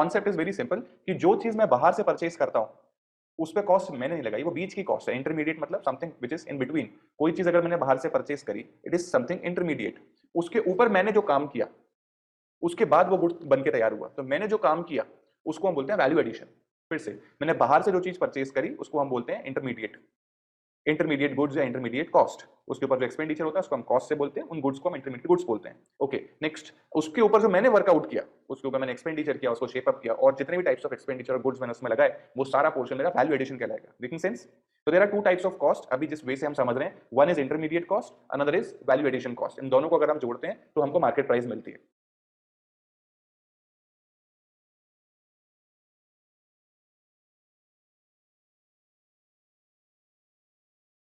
Concept is very simple कि जो चीज मैं बाहर से परचेज करता हूं उस पे कॉस्ट मैंने नहीं लगाई, वो बीच की कॉस्ट है। इंटरमीडिएट मतलब something which is in between. कोई चीज अगर मैंने बाहर से परचेज करी, इट इज समथिंग इंटरमीडिएट। उसके ऊपर मैंने जो काम किया उसके बाद वो गुड्स बन के तैयार हुआ, तो मैंने जो काम किया उसको हम बोलते हैं वैल्यू एडिशन। फिर से, मैंने बाहर से जो चीज परचेज करी उसको हम बोलते हैं इंटरमीडिएट, इंटरमीडिएट गुड्स या इंटरमीडिएट कॉस्ट। उसके ऊपर जो एक्सपेंडिचर होता है उसको हम कॉस्ट से बोलते हैं, उन गुड्स को हम इंटरमीडिएट गुड्स बोलते हैं। ओके, नेक्स्ट, उसके ऊपर जो मैंने वर्कआउट किया, उसके ऊपर मैंने एक्सपेंडिचर किया, उसको शेप अप किया, और जितने भी टाइप्स ऑफ एक्सपेंडिचर और गुड्स मैंने उसमें लगाए, वो सारा पोर्शन मेरा वैल्यू एडिशन कहलाएगा। Making sense? तो there are two types of cost, अभी जिस वे से हम समझ रहे हैं, one is intermediate cost, another is value addition cost. इन दोनों को अगर हम जोड़ते हैं तो हमको मार्केट प्राइस मिलती है।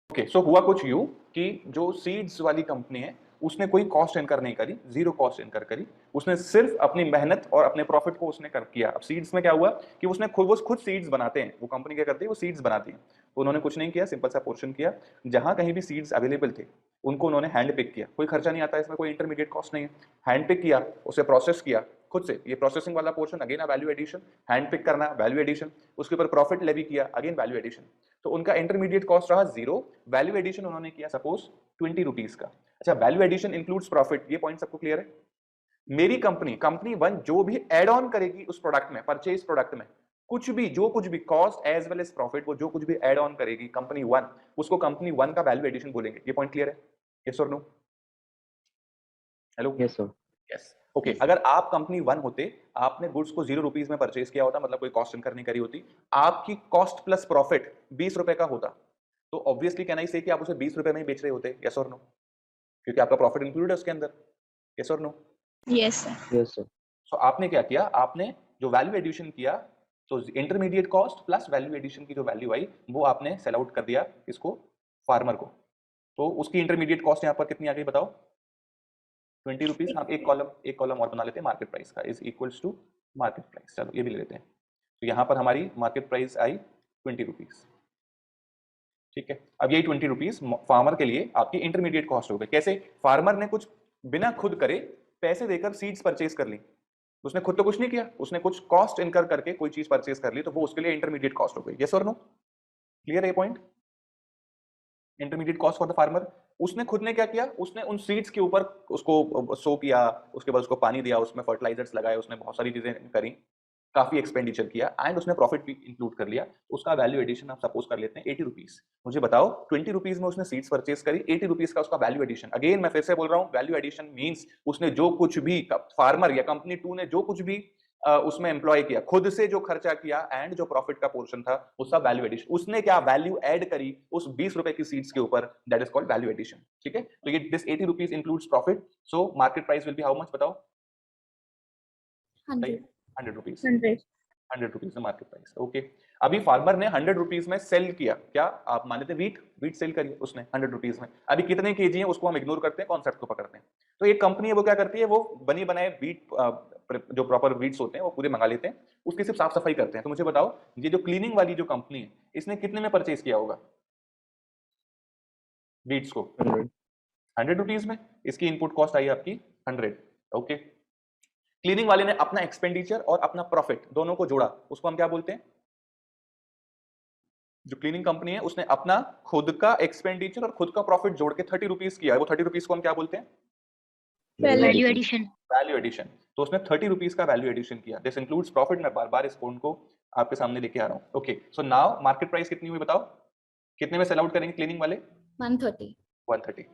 ओके, सो हुआ कुछ यूं कि जो सीड्स वाली कंपनी है उसने कोई कॉस्ट इनकर नहीं करी, जीरो कॉस्ट इनकर करी। उसने सिर्फ अपनी मेहनत और अपने प्रॉफिट को उसने कर किया। अब सीड्स में क्या हुआ कि उसने खुद सीड्स बनाते हैं, वो कंपनी क्या करती है, वो सीड्स बनाती है। तो उन्होंने कुछ नहीं किया, सिंपल सा पोर्शन किया। जहां कहीं भी सीड्स अवेलेबल थे उनको उन्होंने हैंड पिक किया, कोई खर्चा नहीं आता इसमें, कोई इंटरमीडिएट कॉस्ट नहीं है। हैंड पिक किया, उसे प्रोसेस किया खुद से, ये प्रोसेसिंग वाला portion again value addition. Hand pick करना वैल्यू एडिशन, उसके ऊपर प्रॉफिट लेवी किया, अगेन वैल्यू एडिशन। तो उनका इंटरमीडिएट कॉस्ट रहा जीरो, वैल्यू एडिशन उन्होंने किया सपोज 20 रुपीज का। अच्छा, वैल्यू एडिशन इंक्लूड्स प्रॉफिट, ये पॉइंट सबको क्लियर है? मेरी कंपनी वन जो भी एड ऑन करेगी उस प्रोडक्ट में, परचेज प्रोडक्ट में, कुछ भी, जो कुछ भी cost as well as profit, वो जो कुछ भी एड ऑन करेगी कंपनी वन, उसको कंपनी वन का वैल्यू एडिशन बोलेंगे। ये पॉइंट क्लियर है? यस और no? Hello? Yes sir. Yes. Okay, अगर आप कंपनी वन होते, आपने गुड्स को 0 रुपीज में परचेज किया होता, मतलब कोई कॉस्ट इनकर नहीं करी होती, आपकी कॉस्ट प्लस प्रॉफिट 20 रुपए का होता, तो ऑब्वियसली कहना ही से कि आप उसे 20 रुपए में ही बेच रहे होते। यस और नो? क्योंकि आपका प्रॉफिट इंक्लूडेड है उसके अंदर। यस और no? Yes sir. Yes sir. So आपने क्या किया, आपने जो वैल्यू एडिशन किया, तो intermediate cost plus value addition की जो वैल्यू आई वो आपने सेल आउट कर दिया इसको, फार्मर को। तो उसकी इंटरमीडिएट कॉस्ट यहाँ पर कितनी आ गई बताओ? 20 रुपीज। हम एक कॉलम और बना लेते हैं, मार्केट प्राइस का is equals to market price. चलो ये भी ले लेते हैं। तो यहाँ पर हमारी मार्केट प्राइस आई 20 रुपीज। ठीक है, अब यही 20 रुपीज फार्मर के लिए आपकी इंटरमीडिएट कॉस्ट हो गई। कैसे? फार्मर ने कुछ बिना खुद करे पैसे देकर सीड्स परचेज कर ली, उसने खुद तो कुछ नहीं किया, उसने कुछ कॉस्ट इनकर करके कोई चीज परचेज कर ली, तो वो उसके लिए इंटरमीडिएट कॉस्ट हो गई। यस और नो? क्लियर है ये point? Intermediate cost for the farmer. उसने खुद ने क्या किया, उसने उन सीड्स के ऊपर उसको सो किया, उसके बाद उसको पानी दिया, उसमें फर्टिलाइजर्स लगाए, उसने बहुत सारी चीजें करी, काफी एक्सपेंडिचर किया, एंड उसने प्रॉफिट भी इंक्लूड कर लिया। उसका वैल्यू एडिशन आप सपोज कर लेते हैं 80 रुपीज। मुझे बताओ, 20 रुपीज में उसने सीड्स परचेज करी, 80 रुपीज का उसका वैल्यू एडिशन। अगेन मैं फिर से बोल रहा हूँ, वैल्यू एडिशन मींस उसने जो कुछ भी, फार्मर या कंपनी टू ने जो कुछ भी उसमें एम्प्लॉय किया, खुद से जो खर्चा किया, एंड जो प्रॉफिट का पोर्शन था वो सब वैल्यू एडिशन। उसने क्या वैल्यू ऐड करी उस 20 रुपए की सीड्स के ऊपर, that is called value addition. ठीक है, तो ये this 80 rupees includes profit, so market price will be how much बताओ? 100 rupees. 100 rupees market price. Okay, अभी फार्मर ने 100 रुपीज में सेल किया, क्या आप मान लेते वीट सेल करिए उसने 100 रुपीज में। अभी कितने केजी है उसको हम इग्नोर करते हैं, कॉन्सेप्ट को पकड़ते हैं। तो एक कंपनी है वो क्या करती है, वो बनी बनाए वीट, जो प्रॉपर वीट्स होते हैं वो पूरे मंगा लेते हैं, उसकी सिर्फ साफ सफाई करते हैं। तो मुझे बताओ, ये जो क्लीनिंग वाली जो कंपनी है, इसने कितने में परचेज किया होगा वीट्स को? 100 रुपीज में। इसकी इनपुट कॉस्ट आई आपकी 100। ओके, क्लीनिंग वाले ने अपना एक्सपेंडिचर और अपना प्रॉफिट दोनों को जोड़ा, उसको हम क्या बोलते हैं? जो क्लीनिंग कंपनी है उसने अपना खुद का एक्सपेंडिचर और खुद का प्रॉफिट जोड़ के 30 रुपीज किया है, वो 30 रुपीज को हम क्या बोलते हैं? Value addition. Value addition. तो उसने 30 रुपीज का वैल्यू एडिशन किया। This includes profit. मैं बार बार इस पॉइंट को आपके सामने लेके आ रहा हूं। Okay, so now market price कितनी हुई बताओ? कितने में सेल आउट करेंगे क्लीनिंग वाले? 130। 130।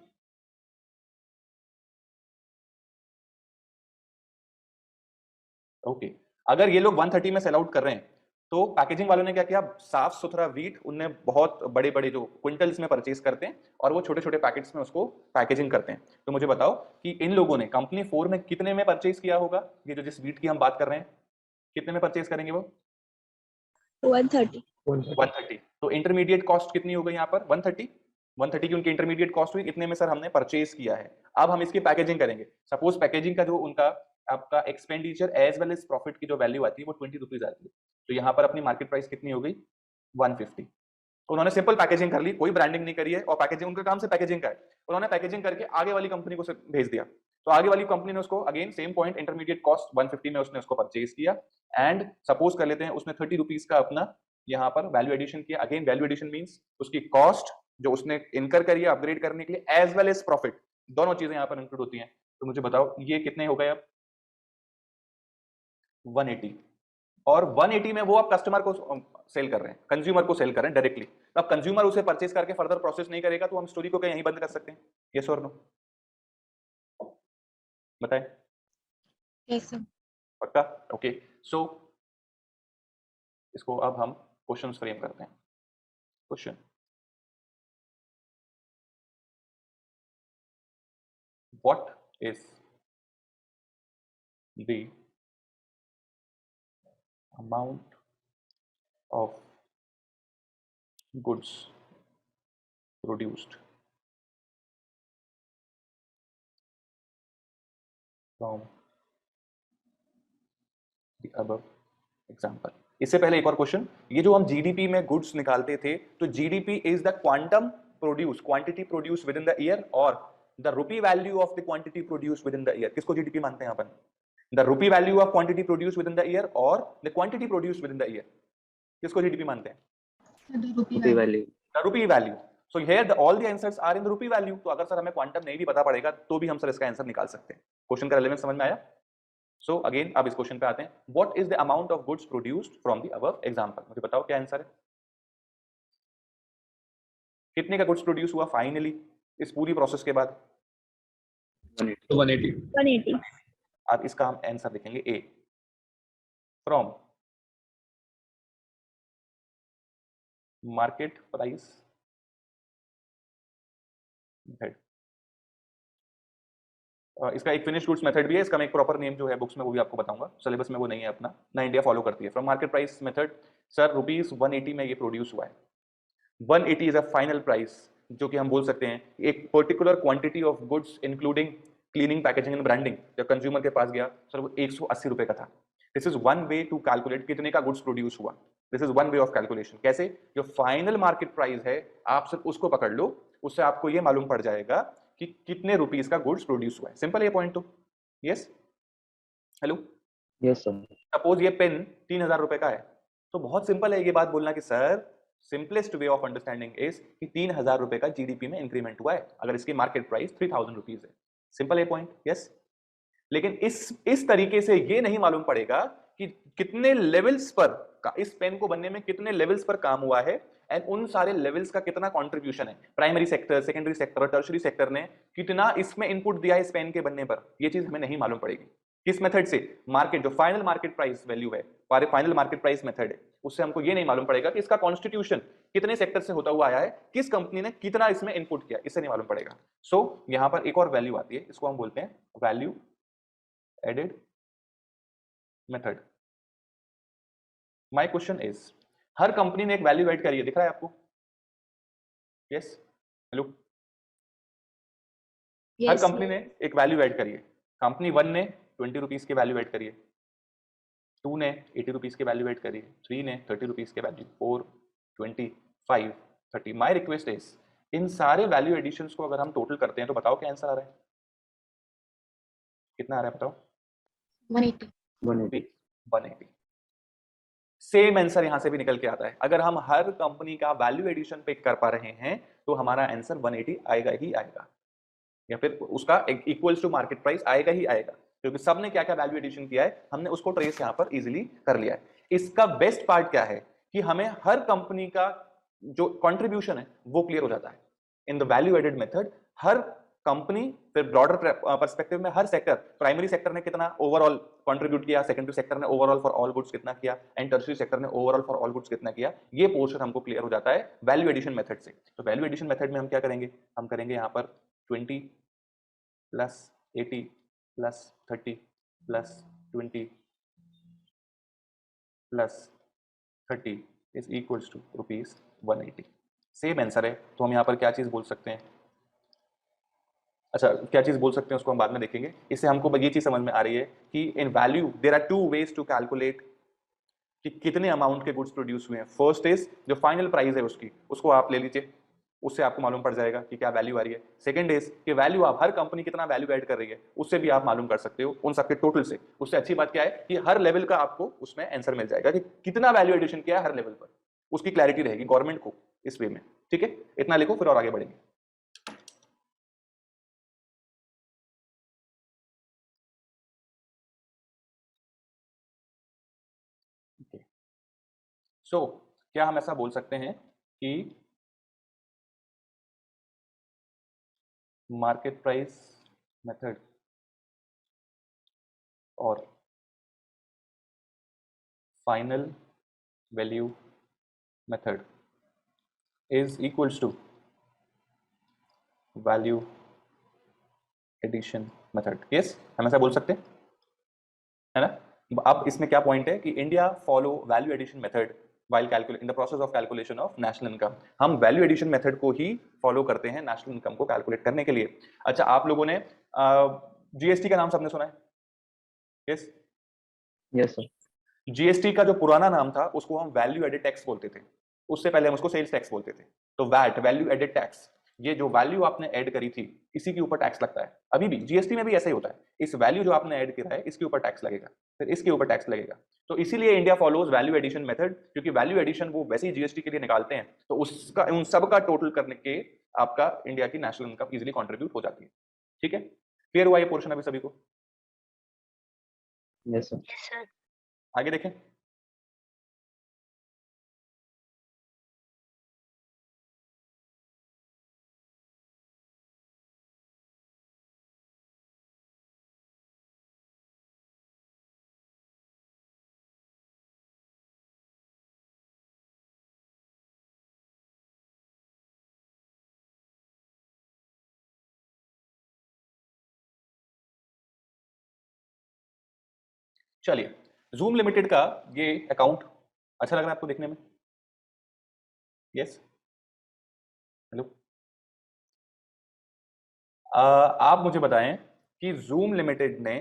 ओके, अगर ये लोग 130 में सेल आउट कर रहे हैं, तो पैकेजिंग वालों ने क्या किया, साफ सुथरा वीट उनने बहुत बड़े बड़े जो क्विंटल्स में परचेज करते हैं और वो छोटे छोटे पैकेट्स में उसको पैकेजिंग करते हैं। तो मुझे बताओ कि इन लोगों ने कंपनी 4 में कितने में परचेज किया होगा? ये जो जिस वीट की हम बात कर रहे हैं, कितने में परचेज करेंगे वो? 130। 130। तो इंटरमीडिएट कॉस्ट कितनी हो गई यहाँ पर? 130। 130 की उनकी इंटरमीडिएट कॉस्ट हुई, इतने में सर हमने परचेज किया है। अब हम इसकी पैकेजिंग करेंगे। सपोज पैकेजिंग का जो उनका आपका expenditure as well as profit की जो वैल्यू आती है वो 20 रुपीज आती है। तो यहाँ पर अपनी मार्केट प्राइस कितनी हो गई? 150। तो उन्होंने सिंपल पैकेजिंग कर ली, कोई ब्रांडिंग नहीं करी है, और पैकेजिंग उनका काम से पैकेजिंग का है। उन्होंने पैकेजिंग करके आगे वाली कंपनी को भेज दिया। तो आगे वाली कंपनी ने उसको again same point intermediate cost 150 में उसने उसको परचेज किया एंड सपोज कर लेते हैं उसने 30 रुपीज का अपना यहाँ पर वैल्यू एडिशन किया। अगेन वैल्यू एडिशन मींस उसकी कॉस्ट जो उसने इनकर करी है अपग्रेड करने के लिए एज वेल एज प्रॉफिट, दोनों चीजें यहाँ पर इंक्लूड होती हैं। तो मुझे बताओ ये कितने हो गए अब 180, और 180 में वो आप कस्टमर को सेल कर रहे हैं, कंज्यूमर को सेल कर रहे हैं डायरेक्टली। तो अब कंज्यूमर उसे परचेज करके फर्दर प्रोसेस नहीं करेगा तो हम स्टोरी को क्या यहीं बंद कर सकते हैं? यस और नो बताएं। Yes, sir. पक्का? ओके सो इसको अब हम क्वेश्चंस फ्रेम करते हैं। Question, what is the amount of goods produced from the above example. इससे पहले एक और क्वेश्चन, ये जो हम जीडीपी में गुड्स निकालते थे तो GDP is the quantum produce, quantity produce within the year, और the rupee value of the quantity produce within the year. किसको जीडीपी मानते हैं अपन? The rupee value of quantity produce within the year और the quantity produce within the year, किसको GDP मानते हैं? The rupee value. The rupee value. So here all the answers are in the rupee value. तो अगर sir हमें quantum नहीं भी पता पड़ेगा तो भी हम सर इसका आंसर निकाल सकते हैं। क्वेश्चन का रेलेवेंस समझ में आया? सो अगेन अब इस क्वेश्चन पे आते हैं, what is the amount of goods produced from the above example. मुझे बताओ क्या आंसर है? कितने का गुड्स प्रोड्यूस हुआ फाइनली इस पूरी प्रोसेस के बाद? 180 180. अब इसका हम आंसर लिखेंगे ए, फ्रॉम मार्केट प्राइस मेथड। इसका एक फिनिश गुड्स मेथड भी है, इसका मैं एक प्रॉपर नेम जो है बुक्स में वो भी आपको बताऊंगा, सिलेबस में वो नहीं है अपना, ना इंडिया फॉलो करती है। From market price method sir rupees 180 में ये प्रोड्यूस हुआ है। 180 इज अ फाइनल प्राइस, जो कि हम बोल सकते हैं एक particular quantity of goods including cleaning, packaging and branding जब कंज्यूमर के पास गया सर वो 180 रुपए का था। This is one way to calculate कितने का गुड्स प्रोड्यूस हुआ। This is one way of calculation. कैसे? जो फाइनल मार्केट प्राइस है आप सिर्फ उसको पकड़ लो, उससे आपको ये मालूम पड़ जाएगा कि कितने रुपीस का गुड्स प्रोड्यूस हुआ है। सिंपल ये पॉइंट तो। Yes hello yes sir. Suppose ये पेन 3000 रुपए का है, तो बहुत सिंपल है ये बात बोलना कि sir simplest way of understanding is कि 3000 रुपए का जीडीपी में इंक्रीमेंट हुआ है अगर इसकी मार्केट प्राइस 3000 रुपीज है। सिंपल है पॉइंट। यस लेकिन इस तरीके से ये नहीं मालूम पड़ेगा कि कितने लेवल्स पर इस पेन को बनने में कितने लेवल्स पर काम हुआ है एंड उन सारे लेवल्स का कितना कंट्रीब्यूशन है। Primary sector, secondary sector, tertiary sector ने कितना इसमें इनपुट दिया है इस पेन के बनने पर, ये चीज हमें नहीं मालूम पड़ेगी। किस मेथड से? मार्केट, जो फाइनल मार्केट प्राइस वैल्यू है, फाइनल मार्केट प्राइस मेथड है, उससे हमको ये नहीं मालूम पड़ेगा कि इसका कॉन्स्टिट्यूशन कितने सेक्टर से होता हुआ आया है, किस कंपनी ने कितना इसमें इनपुट किया, इससे नहीं मालूम पड़ेगा। सो यहां पर एक और वैल्यू आती है, इसको हम बोलते हैं value added method. My question is, हर कंपनी ने एक वैल्यू ऐड करी है, दिख रहा है आपको? यस हेलो हर Yes, कंपनी ने एक वैल्यू ऐड करी है। कंपनी 1 ने 20 रुपीज की वैल्यू ऐड करी है, 2 ने 80 रुपीज की वैल्यू ऐड करी है, 3 ने 30 रुपीज की value, 4 20 5 30। My request is in सारे वैल्यू एडिशंस को अगर हम टोटल करते हैं तो बताओ क्या आंसर आ रहा है? कितना आ रहा है बताओ? 180. 180 180। सेम आंसर यहां से भी निकल के आता है। अगर हम हर कंपनी का वैल्यू एडिशन पिक कर पा रहे हैं तो हमारा आंसर 180 आएगा ही आएगा, या फिर उसका इक्वल्स टू मार्केट प्राइस आएगा ही आएगा, क्योंकि सबने क्या क्या वैल्यू एडिशन किया है हमने उसको ट्रेस यहां पर इजीली कर लिया है। इसका बेस्ट पार्ट क्या है कि हमें हर कंपनी का जो कंट्रीब्यूशन है वो क्लियर हो जाता है in the value added method. हर कंपनी, फिर ब्रॉडर पर्सपेक्टिव में हर सेक्टर, प्राइमरी सेक्टर ने कितना ओवरऑल कंट्रीब्यूट किया, सेकेंडरी सेक्टर ने ओवरऑल फॉर ऑल गुड्स कितना किया, एंड टर्शरी सेक्टर ने ओवरऑल फॉर ऑल गुड्स कितना किया, ये पोर्शन हमको क्लियर हो जाता है वैल्यू एडिशन मेथड से। तो वैल्यू एडिशन मेथड में हम क्या करेंगे? हम करेंगे यहाँ पर 20 plus 80 plus 30 plus 20 plus 30 is equals to rupees 180। Same answer है, तो हम यहाँ पर क्या चीज बोल सकते हैं? अच्छा क्या चीज बोल सकते हैं उसको हम बाद में देखेंगे। इससे हमको ये चीज समझ में आ रही है कि in value there are 2 ways to calculate कि कितने अमाउंट के गुड्स प्रोड्यूस हुए हैं। फर्स्ट इज जो फाइनल प्राइस है उसकी, उसको आप ले लीजिए, उससे आपको मालूम पड़ जाएगा कि क्या वैल्यू आ रही है। सेकंड इज कि वैल्यू आप हर कंपनी कितना वैल्यू ऐड कर रही है उससे भी आप मालूम कर सकते हो, उन सबके टोटल से। उससे अच्छी बात क्या है कि हर लेवल का आपको उसमें आंसर मिल जाएगा कि कितना वैल्यू एडिशन किया है हर लेवल पर, उसकी क्लैरिटी रहेगी गवर्नमेंट को इस वे में। ठीक है, इतना लिखो फिर और आगे बढ़ेंगे। सो क्या हम ऐसा बोल सकते हैं कि मार्केट प्राइस मेथड और final value method is equals to value addition method? Yes, हम ऐसा बोल सकते हैं, है ना। अब इसमें क्या पॉइंट है कि India follow value addition method while calculate in the process of calculation of national income। हम वैल्यू एडिशन मेथड को ही फॉलो करते हैं नेशनल इनकम को कैलकुलेट करने के लिए। अच्छा, आप लोगों ने जीएसटी का नाम सबने सुना है? Yes, yes sir. जीएसटी का जो पुराना नाम था उसको हम वैल्यू एडेड टैक्स बोलते थे, उससे पहले हम उसको सेल्स टैक्स बोलते थे। तो वैट, वैल्यू एडेड टैक्स, ये जो वैल्यू आपने ऐड करी थी इसी के ऊपर टैक्स लगता है। अभी भी जीएसटी में भी ऐसा ही होता है, इस वैल्यू जो आपने ऐड किया है इसके ऊपर टैक्स लगेगा, फिर इसके ऊपर टैक्स लगेगा। तो इसीलिए India follows value addition method, क्योंकि वैल्यू एडिशन वो वैसे ही जीएसटी के लिए निकालते हैं, तो उसका उन सब का टोटल करने के आपका इंडिया की नेशनल इनकम इजीली कंट्रीब्यूट हो जाती है। ठीक है, क्लियर हुआ ये पोर्शन अभी सभी को? Yes sir. आगे देखें। चलिए, जूम लिमिटेड का ये अकाउंट अच्छा लग रहा है आपको देखने में? Yes, hello. आप मुझे बताएं कि जूम लिमिटेड ने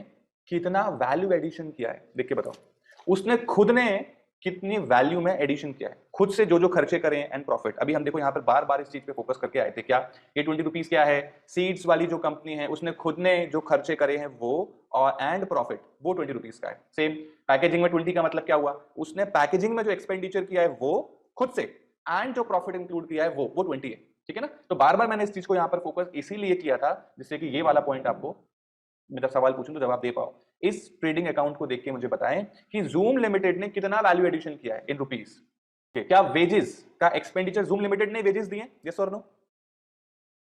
कितना वैल्यू एडिशन किया है, देख के बताओ। उसने खुद ने कितनी वैल्यू में एडिशन किया है, खुद से जो जो खर्चे करें एंड प्रॉफिट। अभी हम देखो यहाँ पर बार बार इस चीज पे फोकस करके आए थे, क्या ये 20 रुपीज क्या है, सीड्स वाली जो कंपनी है उसने खुद ने जो खर्चे करे हैं वो, और एंड प्रॉफिट वो 20 रुपीज का है। सेम पैकेजिंग में 20 का मतलब क्या हुआ, उसने पैकेजिंग में जो एक्सपेंडिचर किया है वो खुद से, एंड जो प्रॉफिट इंक्लूड किया है वो 20 है। ठीक है ना। तो बार बार मैंने इस चीज को यहाँ पर फोकस इसीलिए किया था जिससे कि ये वाला पॉइंट आपको मैं जब सवाल पूछूं तो जवाब दे पाओ। इस ट्रेडिंग अकाउंट को देख के मुझे बताएं कि जूम लिमिटेड ने कितना वैल्यू एडिशन किया है इन रुपीस। क्या वेजेस का एक्सपेंडिचर जूम लिमिटेड ने वेजेस दिए? यस और नो?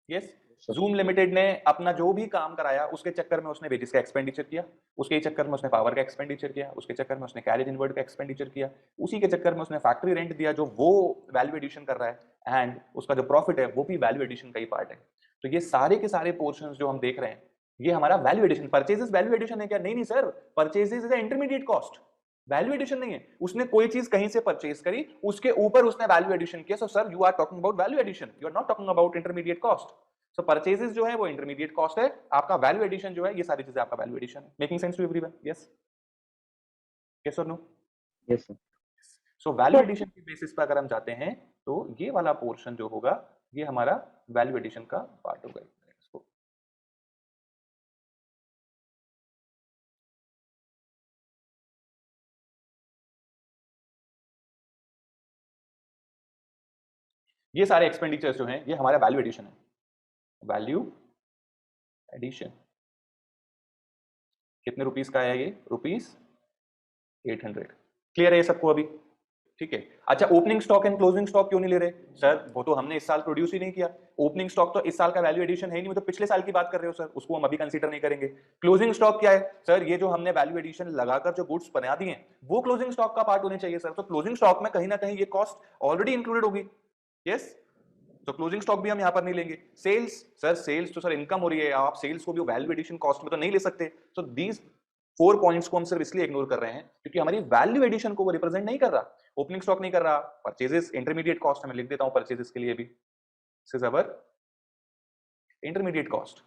यस, जूम लिमिटेड ने अपना जो भी काम कराया उसके चक्कर में उसने वेजेस का एक्सपेंडिचर किया, उसके चक्कर में उसने पावर का एक्सपेंडिचर किया, उसके चक्कर में उसने कैरेज इनवर्ड का एक्सपेंडिचर किया, उसी के चक्कर में उसने फैक्ट्री रेंट दिया जो वो वैल्यू एडिशन कर रहा है, एंड उसका जो प्रॉफिट है वो भी वैल्यू एडिशन का ही पार्ट है। तो ये सारे के सारे पोर्शंस जो हम देख रहे हैं ये हमारा value addition. Purchases value addition है क्या? नहीं नहीं sir, purchases is intermediate cost, value addition नहीं है। उसने कोई चीज कहीं से परचेज करी उसके ऊपर उसने वैल्यू एडिशन किया। So sir you are talking about value addition, you are not talking about intermediate cost. So purchases जो है वो इंटरमीडिएट कॉस्ट है, आपका वैल्यू एडिशन जो है ये सारी चीजें आपका वैल्यू एडिशन है। Making sense to everyone? Yes, yes और no? Yes sir. So value addition के बेसिस पर अगर हम जाते हैं तो ये वाला पोर्शन जो होगा ये हमारा वैल्यू एडिशन का पार्ट होगा। इसको ये सारे एक्सपेंडिचर्स जो हैं ये हमारा वैल्यू एडिशन है। वैल्यू एडिशन कितने रुपीस का है ये? ₹800। क्लियर है ये सबको अभी? ठीक है। अच्छा, opening stock and closing stock क्यों नहीं ले रहे सर? वो तो हमने इस साल प्रोड्यूस ही नहीं किया। ओपनिंग स्टॉक तो इस साल का वैल्यू एडिशन है ही नहीं, तो पिछले साल की बात कर रहे हो सर, उसको हम अभी कंसीडर नहीं करेंगे। क्लोजिंग स्टॉक क्या है सर? ये जो हमने वैल्यू एडिशन लगाकर जो गुड्स बना दिए वो क्लोजिंग स्टॉक का पार्ट होने चाहिए सर। तो क्लोजिंग स्टॉक में कहीं ना कहीं ये कॉस्ट ऑलरेडी इंक्लूडेड होगी। यस, तो क्लोजिंग स्टॉक भी हम यहां पर नहीं लेंगे। सेल्स सर, सेल्स तो सर इनकम हो रही है, आप सेल्स को भी वैल्यू एडिशन कॉस्ट में तो नहीं ले सकते। सो दीज 4 पॉइंट्स को हम सिर्फ इसलिए इग्नोर कर रहे हैं क्योंकि हमारी वैल्यू एडिशन को वो रिप्रेजेंट नहीं कर रहा। ओपनिंग स्टॉक नहीं कर रहा, परचेजेस इंटरमीडिएट कॉस्ट मैं लिख देता हूं परचेजेस के लिए भी, this is our intermediate cost.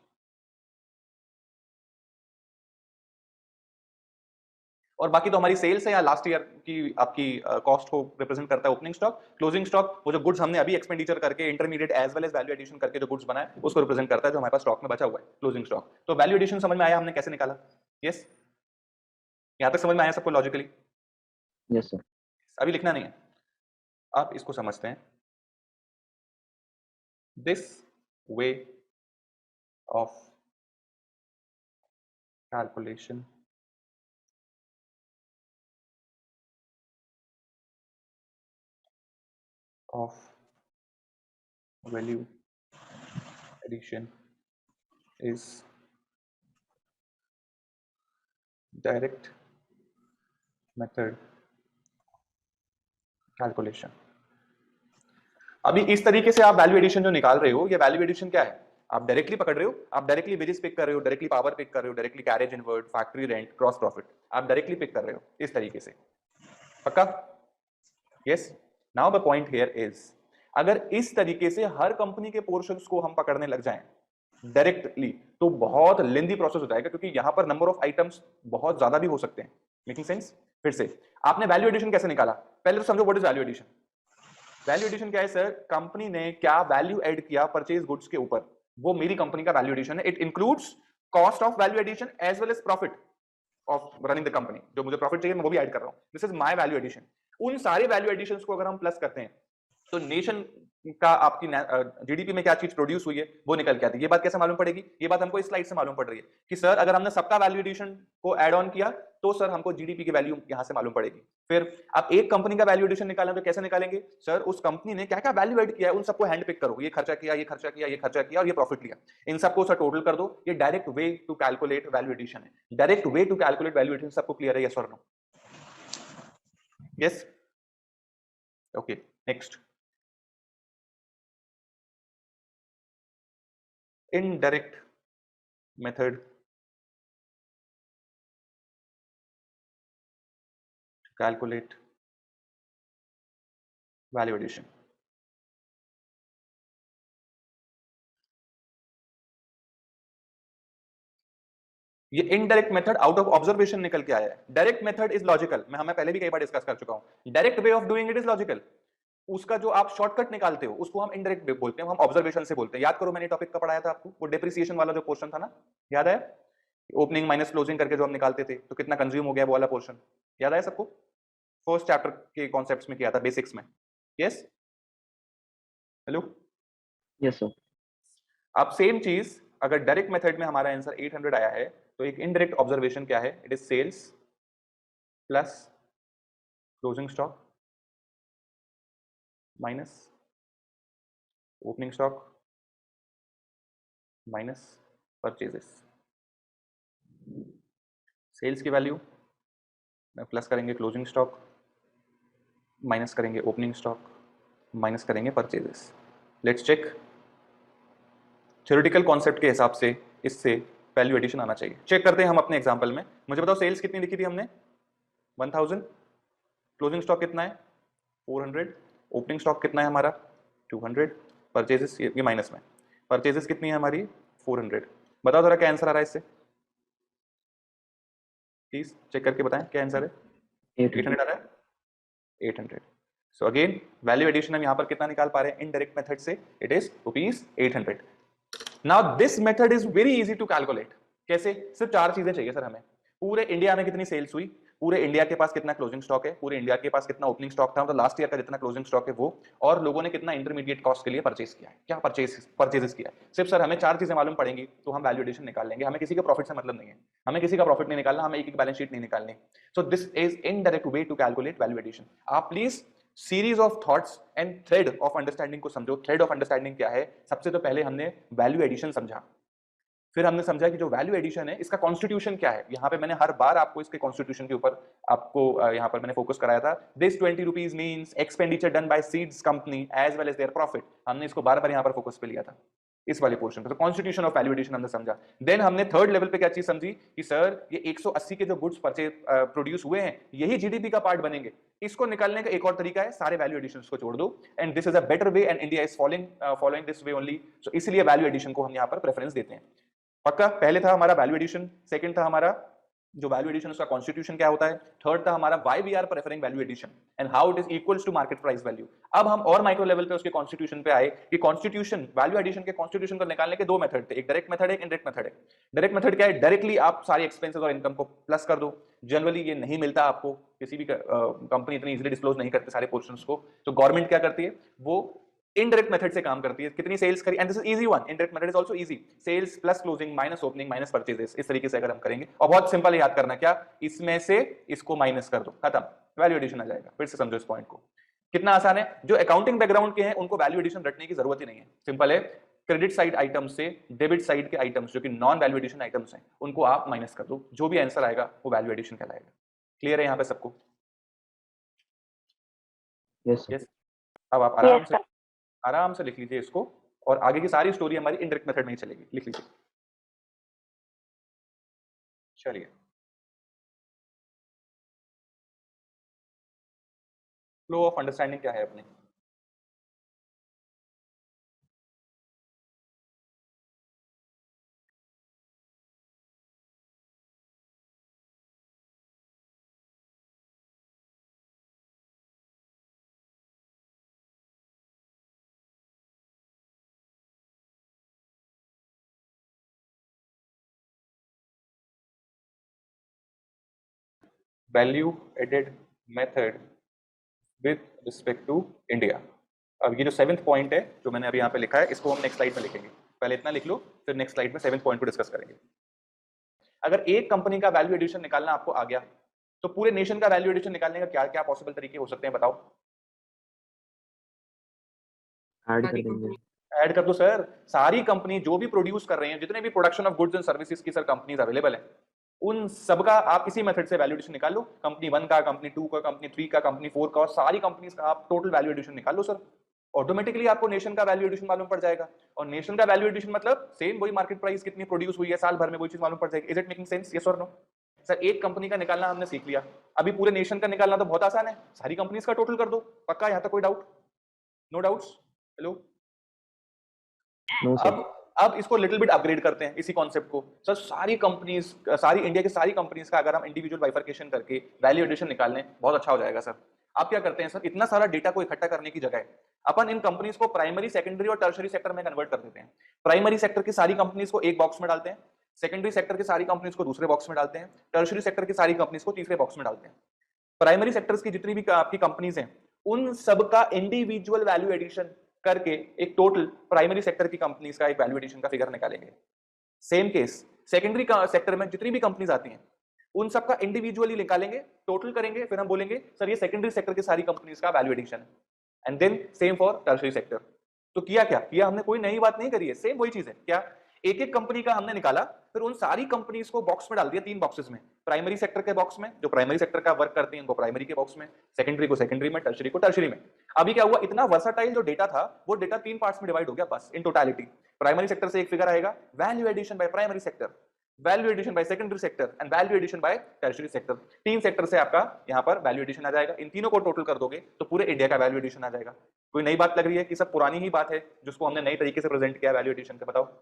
और बाकी तो हमारी सेल्स है या लास्ट ईयर की आपकी कॉस्ट को रिप्रेजेंट करता है ओपनिंग स्टॉक। क्लोजिंग स्टॉक वो जो गुड्स हमने अभी एक्सपेंडिचर करके intermediate as well as value addition करके जो गुड्स बनाए उसको रिप्रेजेंट करता है जो हमारे पास स्टॉक में बचा हुआ है, क्लोजिंग स्टॉक। तो वैल्यू एडिशन समझ में आया हमने कैसे निकाला? यस, यहां तक समझ में आया सबको लॉजिकली? Yes, sir. अभी लिखना नहीं है, आप इसको समझते हैं। This way of calculation of value addition is direct method calculation। अभी इस तरीके से आप वैल्यू एडिशन जो निकाल रहे हो, ये वैल्यू एडिशन क्या है? आप डायरेक्टली पकड़ रहे हो, आप डायरेक्टली वेजेस पिक कर रहे हो, डायरेक्टली पावर पिक कर रहे हो, directly carriage inward, factory rent, cross profit, आप डायरेक्टली पिक कर रहे हो इस तरीके से। पक्का? Yes. Now the point here is, अगर इस तरीके से हर कंपनी के पोर्शंस को हम पकड़ने लग जाएं डायरेक्टली तो बहुत लेंदी प्रोसेस हो जाएगा, क्योंकि यहां पर नंबर ऑफ आइटम्स बहुत ज्यादा भी हो सकते हैं। Making sense? फिर से आपने वैल्यू एडिशन कैसे निकाला? पहले तो समझो what is value addition. Value addition क्या है सर? कंपनी ने क्या वैल्यू ऐड किया परचेज गुड्स के ऊपर, वो मेरी कंपनी का वैल्यू एडिशन है। It includes cost of value addition as well as profit of running the company. जो मुझे प्रॉफिट चाहिए मैं वो भी ऐड कर रहा हूं। This is my value addition. उन सारे वैल्यू एडिशंस को अगर हम प्लस करते हैं तो नेशन का आपकी जीडीपी में क्या चीज प्रोड्यूस हुई है वो निकल के आती है। ये बात कैसे मालूम पड़ेगी? ये बात हमको इस स्लाइड से मालूम पड़ रही है कि सर अगर हमने सबका वैल्यू एडिशन को ऐड ऑन किया तो सर हमको जीडीपी की वैल्यू यहां से मालूम पड़ेगी। फिर आप एक कंपनी का वैल्यू एडिशन निकालें तो कैसे निकालेंगे? सर उस कंपनी ने क्या क्या वैल्यू ऐड किया है उन सबको हैंड पिक करो, ये खर्चा किया, ये खर्चा किया, ये खर्चा किया और ये प्रॉफिट लिया, इन सबको सर टोटल कर दो। ये direct way to calculate value addition है। Direct way to calculate value addition सबको क्लियर है? यस और no? Yes, okay. Next, indirect method to calculate value addition। ये indirect method out of observation निकल के आया है। डायरेक्ट मेथड इज लॉजिकल, मैं हमें पहले भी कई बार डिस्कस कर चुका हूं। Direct way of doing it is logical. उसका जो आप शॉर्टकट निकालते हो उसको हम इनडायरेक्ट वे बोलते हैं, हम ऑब्जर्वेशन से बोलते हैं। याद करो मैंने टॉपिक का पढ़ाया था आपको, वो डेप्रिसिएशन वाला जो पोर्शन था ना, याद है? ओपनिंग माइनस क्लोजिंग करके जो हम निकालते थे तो कितना कंज्यूम हो गया वो वाला पोर्शन, याद है सबको? फर्स्ट चैप्टर के कॉन्सेप्ट्स में किया था, बेसिक्स में। Yes, hello? Yes, sir. अब सेम चीज अगर डायरेक्ट मेथड में हमारा आंसर 800 आया है तो एक इनडायरेक्ट ऑब्जर्वेशन क्या है? It is sales plus closing stock minus opening stock minus purchases. Sales की वैल्यू में प्लस करेंगे क्लोजिंग स्टॉक, माइनस करेंगे ओपनिंग स्टॉक, माइनस करेंगे purchases. Let's check. Theoretical concept के हिसाब से इससे वैल्यू एडिशन आना चाहिए। चेक करते हैं हम अपने एग्जांपल में। मुझे बताओ सेल्स कितनी लिखी थी हमने? 1000। क्लोजिंग स्टॉक कितना है? 400। ओपनिंग स्टॉक कितना है हमारा? 200। परचेजेस ये माइनस में, परचेजेस कितनी है हमारी? 400। बताओ जरा क्या आंसर आ रहा है इससे, प्लीज चेक करके बताएं क्या आंसर है। 800 आ रहा है, 800। सो अगेन वैल्यू एडिशन हम यहां पर कितना निकाल पा रहे हैं इनडायरेक्ट मेथड से? It is ₹800। Now this method is very easy to calculate. कैसे? सिर्फ 4 चीजें चाहिए सर हमें। पूरे इंडिया में कितनी सेल्स हुई, पूरे इंडिया के पास कितना क्लोजिंग स्टॉक है, पूरे इंडिया के पास कितना ओपनिंग स्टॉक था, मतलब लास्ट ईयर का जितना क्लोजिंग स्टॉक है वो, और लोगों ने कितना इंटरमीडिएट कॉस्ट के लिए परचेज किया है, क्या परचेजेस किया है। सिर्फ सर हमें 4 चीजें मालूम पड़ेंगी तो हम वैल्यू एडिशन निकाल लेंगे। हमें किसी का प्रॉफिट से मतलब नहीं है, हमें किसी का प्रॉफिट नहीं निकालना, हमें एक बैलेंस शीट नहीं निकालनी। So this is indirect way to calculate value addition. आप please series of thoughts and thread of understanding को समझो। थ्रेड ऑफ अंडरस्टैंडिंग क्या है? सबसे तो पहले हमने वैल्यू एडिशन समझा, फिर हमने समझा कि जो वैल्यू एडिशन है इसका कॉन्स्टिट्यूशन क्या है। यहां पे मैंने हर बार आपको इसके कॉन्स्टिट्यूशन के ऊपर आपको यहां पर मैंने फोकस कराया था। This 20 rupees means expenditure done by seeds company as well as their profit. हमने इसको बार-बार यहां पर फोकस पे लिया था इस वाले पोर्शन पे। तो कॉन्स्टिट्यूशन ऑफ वैल्यू एडिशन हमने समझा। देन हमने थर्ड लेवल पे क्या चीज समझी कि सर ये 180 के जो गुड्स परचेज प्रोड्यूस हुए हैं यही जीडीपी का पार्ट बनेंगे। इसको निकालने का एक और तरीका है, सारे वैल्यू एडिशंस को जोड़ दो, and this is a better way and India is following this way only. So इसलिए वैल्यू एडिशन को हम यहां पर प्रेफरेंस देते हैं। पक्का? पहले था हमारा वैल्यू एडिशन, सेकंड था हमारा जो वैल्यू एडिशन उसका कॉन्स्टिट्यूशन क्या होता है। थर्ड था हमारा why we are preferring value addition and how it is equals to market price value. अब हम और माइक्रो लेवल पे उसके कॉन्स्टिट्यूशन पे आए कि कॉन्स्टिट्यूशन वैल्यू एडिशन के कॉन्स्टिट्यूशन को निकालने के दो मेथड थे, एक डायरेक्ट मेथड है, एक इनडायरेक्ट मेथड है। डायरेक्ट मेथड क्या है, डायरेक्टली आप सारे एक्सपेंसेस और इनकम को प्लस कर दो। जनरली ये नहीं मिलता आपको, किसी भी कंपनी इतनी इजीली डिस्क्लोज नहीं करती सारे पोर्शंस को। तो गवर्नमेंट क्या करती है, वो इनडायरेक्ट मेथड से काम करती है, कितनी सेल्स करी, and this is easy one, indirect method is also easy, sales plus closing minus opening minus purchases, इस तरीके से अगर हम करेंगे। और बहुत सिंपल याद करना, क्या, इसमें से इसको माइनस कर दो, खत्म, वैल्यू एडिशन आ जाएगा। फिर से समझो इस पॉइंट को, कितना आसान है। जो अकाउंटिंग बैकग्राउंड के हैं उनको वैल्यू एडिशन रटने की जरूरत ही नहीं है, सिंपल है। क्रेडिट साइड आइटम से डेबिट साइड के आइटम्स जो कि नॉन वैल्यू एडिशन आइटम्स हैं उनको आप माइनस कर दो, जो भी आंसर आएगा वो वैल्यू एडिशन कहलाएगा। क्लियर है यहाँ पे सबको? Yes sir. यस। अब आप आराम से लिख लीजिए इसको, और आगे की सारी स्टोरी हमारी इनडायरेक्ट मेथड में ही चलेगी, लिख लीजिए। चलिए, फ्लो ऑफ अंडरस्टैंडिंग क्या है अपने। Value added method with respect to India. अब ये जो 7th पॉइंट है जो मैंने अभी यहाँ पे लिखा है, इसको हम नेक्स्ट स्लाइड में लिखेंगे। पहले इतना लिख लो, फिर नेक्स्ट स्लाइड में 7th पॉइंट को डिस्कस करेंगे। अगर एक कंपनी का वैल्यू एडिशन निकालना आपको आ गया, तो पूरे नेशन का वैल्यू एडिशन निकालने का क्या क्या पॉसिबल तरीके हो सकते हैं, बताओ। ऐड कर देंगे। ऐड कर दो सर, सारी कंपनी जो भी प्रोड्यूस कर रहे हैं, जितने भी production of goods and services की सर कंपनीज अवेलेबल है, उन सबका आप इसी मेथड से वैल्यू एडिशन निकाल लो। कंपनी 1 का, कंपनी 2 का, कंपनी 3 का, कंपनी 4 का, और सारी कंपनीज का आप टोटल वैल्यू एडिशन निकाल लो सर। ऑटोमेटिकली आपको नेशन का वैल्यू एडिशन मालूम पड़ जाएगा। और नेशन का वैल्यू एडिशन मतलब सेम वही मार्केट प्राइस कितनी प्रोड्यूस हुई है साल भर में, वही चीज मालूम पड़ जाएगी। Is it making sense, yes और नो? सर एक कंपनी का निकालना हमने सीख लिया, अभी पूरे नेशन का निकालना तो बहुत आसान है, सारी कंपनीज का टोटल कर दो, पक्का? यहां तक कोई doubt? No doubts? Hello? No sir. अब इसको लिटिल बिट अपग्रेड करते हैं इसी कॉन्सेप्ट को। सर सारी कंपनीज, सारी इंडिया की सारी कंपनीज का अगर हम इंडिविजुअल बाइफरकेशन करके वैल्यू एडिशन निकाल लें, बहुत अच्छा हो जाएगा सर। आप क्या करते हैं सर, इतना सारा डेटा को इकट्ठा करने की जगह अपन इन कंपनीज को प्राइमरी, सेकेंडरी और टर्शरी सेक्टर में कन्वर्ट कर देते हैं। प्राइमरी सेक्टर की सारी कंपनीज को एक बॉक्स में डालते हैं, सेकेंडरी सेक्टर की सारी कंपनीज को दूसरे बॉक्स में डालते हैं, टर्शरी सेक्टर की सारी कंपनीज को तीसरे बॉक्स में डालते हैं। प्राइमरी सेक्टर्स की जितनी भी आपकी कंपनीज हैं, उन सबका इंडिविजुअल वैल्यू एडिशन करके एक टोटल प्राइमरी सेक्टर की कंपनीज का एक वैल्यू एडिशन का फिगर निकालेंगे। सेम केस सेकेंडरी का सेक्टर में जितनी भी कंपनीज आती हैं, उन सबका इंडिविजुअली निकालेंगे, टोटल करेंगे, फिर हम बोलेंगे सर ये सेकेंडरी सेक्टर की सारी कंपनीज का वैल्यू एडिशन है। And then same for tertiary sector. तो किया क्या, किया हमने कोई नई बात नहीं करी है, सेम वही चीज है। क्या, एक एक कंपनी का हमने निकाला, फिर उन सारी कंपनीज को बॉक्स में डाल दिया, 3 बॉक्सेस में। प्राइमरी सेक्टर के बॉक्स में, जो प्राइमरी सेक्टर का वर्क करते हैं उनको प्राइमरी के बॉक्स में, सेकेंडरी को सेकेंडरी में, टर्शरी को टर्शरी में। अभी क्या हुआ, इतना वर्सटाइल जो डेटा था वो डेटा 3 पार्ट्स में डिवाइड हो गया बस इन टोटलिटी। प्राइमरी सेक्टर से एक फिगर आएगा, value addition by primary sector, value addition by secondary sector and value addition by tertiary sector. 3 sector से आपका यहाँ पर वैल्यू एडिशन आ जाएगा। इन तीनों को टोटल कर दोगे तो पूरे इंडिया का वैल्यू एडिशन आ जाएगा। कोई नई बात लग रही है कि सब पुरानी ही बात है जिसको हमने नई तरीके से प्रेजेंट किया वैल्यू एडिशन का, बताओ।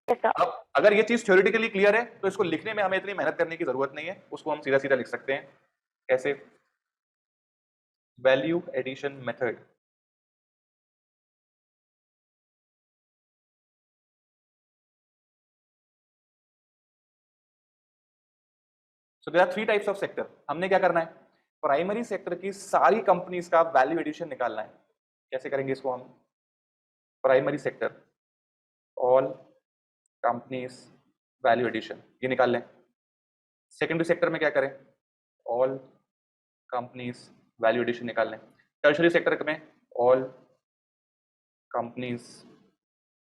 अब अगर ये चीज थ्योरेटिकली क्लियर है तो इसको लिखने में हमें इतनी मेहनत करने की जरूरत नहीं है, उसको हम सीधा सीधा लिख सकते हैं। कैसे? Value addition method so there are 3 types of sector. हमने क्या करना है, प्राइमरी सेक्टर की सारी कंपनीज का वैल्यू एडिशन निकालना है। कैसे करेंगे इसको हम, primary sector all companies value addition, ये निकाल लें। सेकेंडरी सेक्टर में क्या करें, ऑल कंपनीज वैल्यू एडिशन निकाल लें। टर्शरी सेक्टर में ऑल कंपनीज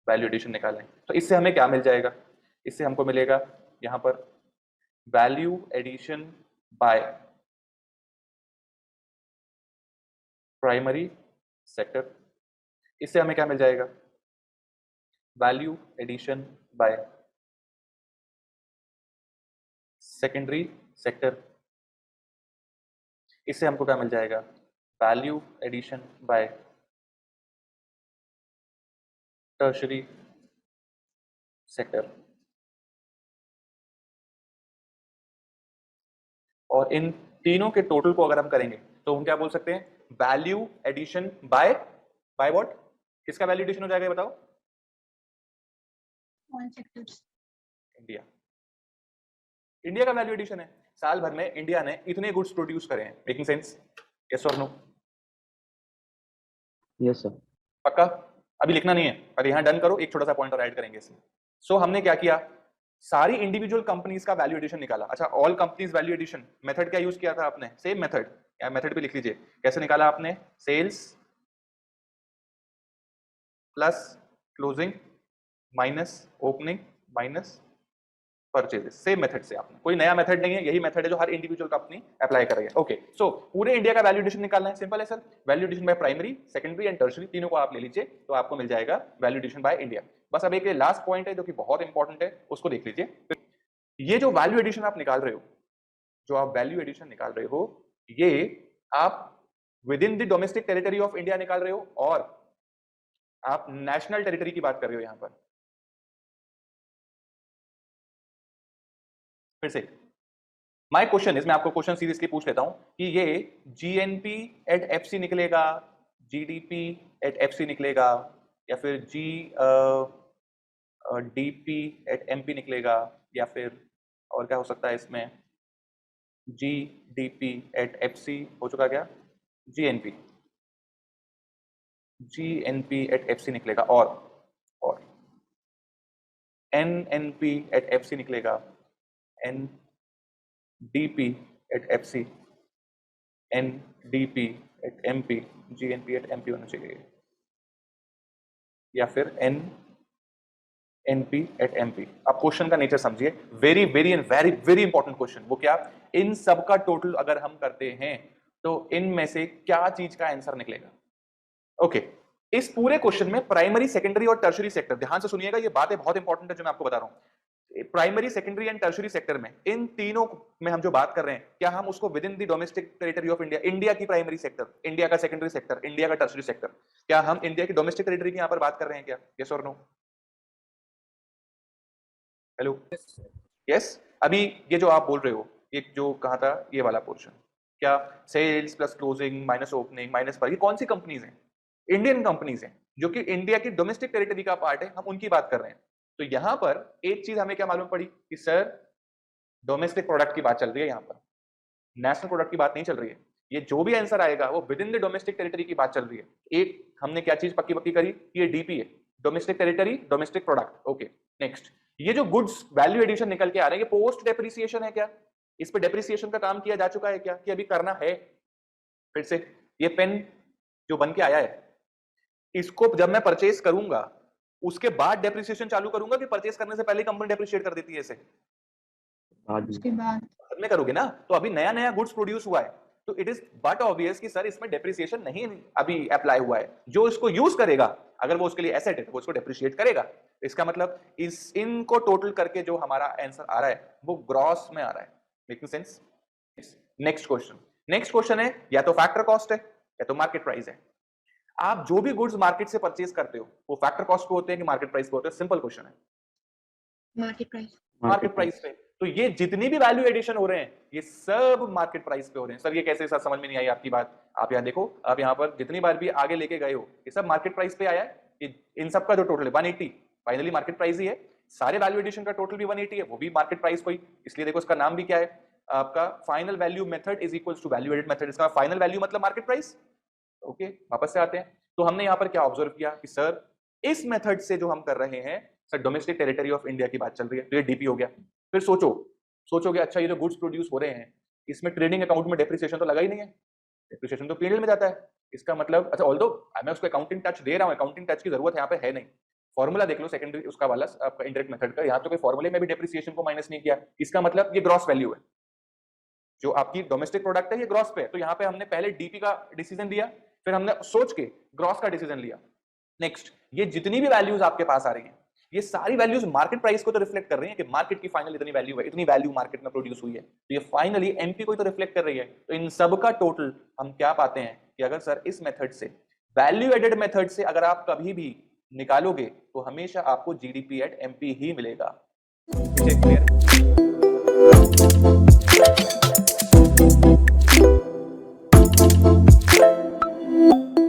वैल्यू एडिशन निकालें। तो इससे हमें क्या मिल जाएगा, इससे हमको मिलेगा यहां पर value addition by primary sector. इससे हमें क्या मिल जाएगा, value addition by secondary sector. इससे हमको क्या मिल जाएगा, value addition by tertiary sector. और इन तीनों के टोटल को अगर हम करेंगे तो हम क्या बोल सकते हैं, वैल्यू एडिशन बाय व्हाट, किसका वैल्यू एडिशन हो जाएगा ये बताओ? All sectors. इंडिया, इंडिया का वैल्यू एडिशन है। साल भर में इंडिया ने इतने गुड्स प्रोड्यूस करे हैं, मेकिंग सेंस? यस और नो? Yes sir. पक्का? अभी लिखना नहीं है, पर यहाँ डन करो, एक छोटा सा पॉइंट और ऐड करेंगे इसमें। सो हमने क्या किया, सारी इंडिविजुअल कंपनीज का वैल्यू एडिशन निकाला। अच्छा, all companies value addition method क्या यूज किया था आपने? सेम मेथड, या मेथड पे लिख लीजिए कैसे निकाला आपने, sales plus closing minus opening minus purchases, same method से। आपने कोई नया मेथड नहीं है, यही मेथड है जो हर इंडिविजुअल कंपनी अप्लाई कर रही है। ओके, सो पूरे इंडिया का वैल्यू एडिशन निकालना है, सिंपल है sir. Value addition by primary, secondary and tertiary, तीनों को आप ले लीजिए तो आपको मिल जाएगा वैल्यू एडिशन बाय इंडिया। बस अब एक लास्ट पॉइंट है जो कि बहुत इंपॉर्टेंट है, उसको देख लीजिए। ये जो वैल्यू एडिशन आप निकाल रहे हो, जो आप वैल्यू एडिशन निकाल रहे हो, ये आप with in the domestic territory of India निकाल रहे हो और आप नेशनल टेरिटरी की बात कर रहे हो। यहां पर फिर से माय क्वेश्चन, इसमें आपको क्वेश्चन सीरियसली पूछ लेता हूं कि ये जीएनपी एट एफसी निकलेगा, जीडीपी एट एफसी निकलेगा, या फिर डीपी एट एमपी निकलेगा, या फिर और क्या हो सकता है इसमें, जीडीपी एट एफसी हो चुका क्या, जीएनपी एट एफसी निकलेगा, और एनएनपी एट एफसी निकलेगा, NDP at FC, NDP at MP, GNP at MP होना चाहिए, या फिर एनपी एट एमपी। अब क्वेश्चन का नेचर समझिए, very very and very very important question. वो क्या, इन सब का टोटल अगर हम करते हैं तो इनमें से क्या चीज का आंसर निकलेगा? ओके, इस पूरे क्वेश्चन में प्राइमरी, सेकेंडरी और टर्शरी सेक्टर, ध्यान से सुनिएगा, ये बातें बहुत इंपॉर्टेंट है जो मैं आपको बता रहा हूं। Primary, secondary and tertiary sector में, इन तीनों में हम जो बात कर रहे हैं, क्या हम उसको with in the domestic territory of India, India की प्राइमरी सेक्टर, इंडिया का सेकेंडरी सेक्टर, इंडिया का टर्शरी सेक्टर, क्या हम इंडिया की डोमेस्टिक टेरिटरी की यहां पर बात कर रहे हैं क्या? यस और नो? Hello, yes. अभी ये जो आप बोल रहे हो, ये जो कहा था, ये वाला पोर्शन, क्या sales plus closing minus opening minus पर, ये कौन सी कंपनीज हैं? इंडियन कंपनीज हैं जो कि इंडिया की डोमेस्टिक टेरिटरी का पार्ट है, हम उनकी बात कर रहे हैं। तो यहां पर एक चीज हमें क्या मालूम पड़ी कि सर डोमेस्टिक प्रोडक्ट की बात चल रही है, यहां पर नेशनल प्रोडक्ट की बात नहीं चल रही है। ये जो भी आंसर आएगा वो with in the domestic territory की बात चल रही है। एक हमने क्या चीज पक्की पक्की करी, ये डीपी है, domestic territory domestic product. Okay, next, ये जो गुड्स वैल्यू एडिशन निकल के आ रहे हैं, ये पोस्ट डेप्रिसिएशन है क्या? इस पे डेप्रिसिएशन का काम किया जा चुका है क्या, कि अभी करना है? फिर से, ये पेन जो बन के आया है, इसको जब मैं परचेस करूंगा उसके बाद डेप्रिसिएशन चालू करूंगा कि परचेस करने से पहले कंपनी डेप्रिशिएट कर देती है इसे? उसके बाद में करोगे ना। तो अभी नया नया गुड्स प्रोड्यूस हुआ है, तो इट इज बट ऑब्वियस कि सर इसमें डेप्रिसिएशन नहीं अभी अप्लाई हुआ है। जो इसको यूज करेगा, अगर वो उसके लिए एसेट है, तो वो इसको डेप्रिशिएट करेगा। इसका मतलब इस इनको टोटल करके जो हमारा आंसर आ रहा है वो ग्रॉस में आ रहा है। Making sense? नेक्स्ट क्वेश्चन है, या तो फैक्टर कॉस्ट है या तो मार्केट प्राइस है। आप जो भी गुड्स मार्केट से परचेज करते हो वो फैक्टर कॉस्ट पे होते हैं कि मार्केट प्राइस पे होते हैं? सिंपल क्वेश्चन है, मार्केट प्राइस पे। तो ये जितनी भी वैल्यू एडिशन हो रहे हैं ये सब मार्केट प्राइस पे हो रहे हैं। सर ये कैसे, सर समझ में नहीं आई आपकी बात। आप यहाँ देखो, आप यहाँ पर जितनी बार भी आगे लेके गए हो ये सब मार्केट प्राइस पे आया है। इन सब का जो टोटल है 180 फाइनली मार्केट प्राइस ही है। सारे वैल्यू एडिशन का टोटल भी 180 है, वो भी मार्केट प्राइस को ही। इसलिए देखो इसका नाम भी क्या है आपका, final value method is equals to value added method. इसका फाइनल वैल्यू मतलब मार्केट प्राइस। ओके, वापस से आते हैं। तो हमने यहाँ पर क्या ऑब्जर्व किया कि सर इस मेथड से जो हम कर रहे हैं, sir domestic territory of India की बात चल रही है, तो ये डीपी हो गया। फिर सोचोगे अच्छा ये जो गुड्स प्रोड्यूस हो रहे हैं इसमें ट्रेडिंग अकाउंट में डेप्रिसिएशन तो लगा ही नहीं है, डेप्रिसिएशन तो पीएनएल में जाता है। इसका मतलब अच्छा, ऑल्दो मैं उसको अकाउंटिंग टच दे रहा हूं, अकाउंटिंग टच की जरूरत यहाँ पे है नहीं। फॉर्मूला देख लो सेकेंडरी उसका वाला आपका इंडायरेक्ट मेथड का, यहाँ तो कोई फॉर्मूले में भी डेप्रिसिएशन को माइनस नहीं किया। इसका मतलब ये ग्रॉस वैल्यू है, जो आपकी डोमेस्टिक प्रोडक्ट है ये ग्रॉस पे है। तो यहाँ पे हमने पहले डीपी का डिसीजन दिया, फिर हमने सोच के ग्रॉस का डिसीजन लिया। नेक्स्ट, ये जितनी भी वैल्यूज आपके पास आ रही हैं ये सारी वैल्यूज मार्केट प्राइस को तो रिफ्लेक्ट कर रही हैं कि मार्केट की फाइनल इतनी वैल्यू है, इतनी वैल्यू मार्केट में प्रोड्यूस हुई है, तो ये फाइनली एमपी को तो रिफ्लेक्ट कर रही है। तो इन सब का टोटल हम क्या पाते हैं कि अगर सर इस मेथड से, वैल्यू एडेड मेथड से अगर आप कभी भी निकालोगे तो हमेशा आपको जीडीपी एट एमपी ही मिलेगा।